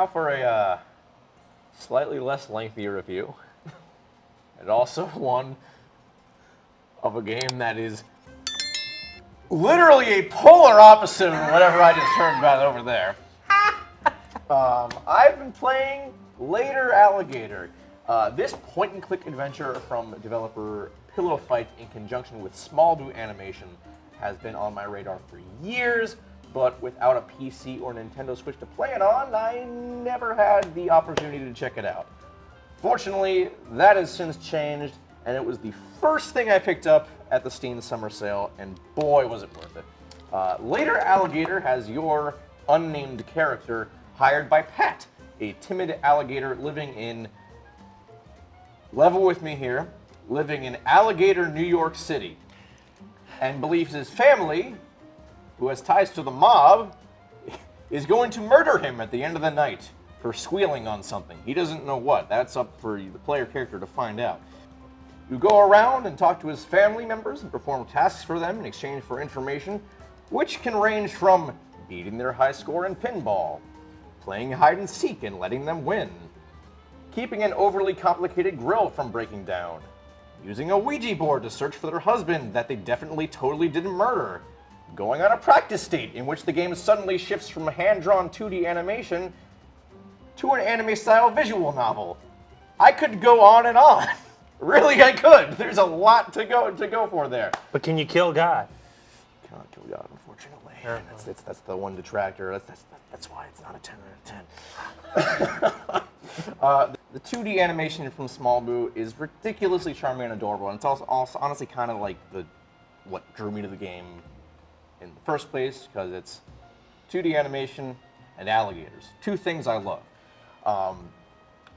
now for a slightly less lengthy review. And also one of a game that is literally a polar opposite of whatever I just heard about over there. I've been playing Later Alligator. This point-and-click adventure from developer Pillow Fight in conjunction with Small Boo Animation has been on my radar for years, but without a PC or Nintendo Switch to play it on, I never had the opportunity to check it out. Fortunately, that has since changed, and it was the first thing I picked up at the Steam Summer Sale, and boy, was it worth it. Later Alligator has your unnamed character hired by Pat, a timid alligator living in, level with me here, living in Alligator, New York City, and believes his family, who has ties to the mob, is going to murder him at the end of the night for squealing on something. He doesn't know what. That's up for the player character to find out. You go around and talk to his family members and perform tasks for them in exchange for information, which can range from beating their high score in pinball, playing hide and seek and letting them win, keeping an overly complicated grill from breaking down, using a Ouija board to search for their husband that they definitely totally didn't murder, going on a practice state in which the game suddenly shifts from hand-drawn 2D animation to an anime-style visual novel. I could go on and on. Really, I could. There's a lot to go for there. But can you kill God? Cannot kill God, unfortunately. That's the one detractor. That's why it's not a 10 out of 10. The 2D animation from Small Boo is ridiculously charming and adorable, and it's also honestly kind of like what drew me to the game in the first place, because it's 2D animation and alligators. Two things I love.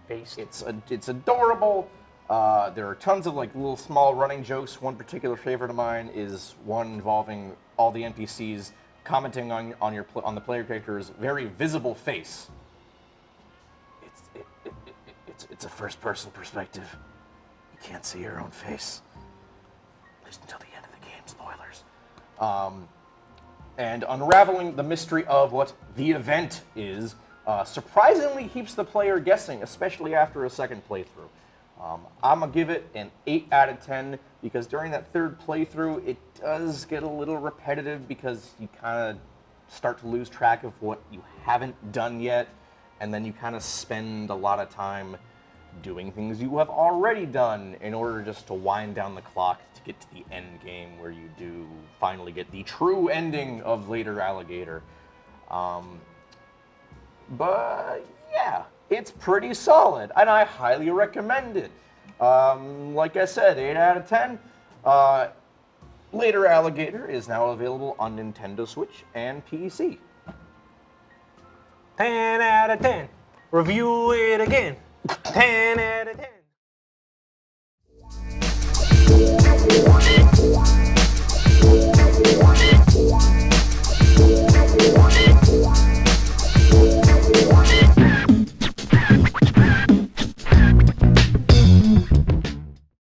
It's adorable. There are tons of like little small running jokes. One particular favorite of mine is one involving all the NPCs commenting on the player character's very visible face. It's a first-person perspective. You can't see your own face, at least until the end of the game. Spoilers. And unraveling the mystery of what the event is surprisingly keeps the player guessing, especially after a second playthrough. I'm going to give it an 8 out of 10 because during that third playthrough, it does get a little repetitive because you kind of start to lose track of what you haven't done yet, and then you kind of spend a lot of time doing things you have already done in order just to wind down the clock to get to the end game where you do finally get the true ending of Later Alligator. But yeah, it's pretty solid, and I highly recommend it. Like I said, 8 out of 10. Later Alligator is now available on Nintendo Switch and PC. 10 out of 10. Review it again. 10 out of 10.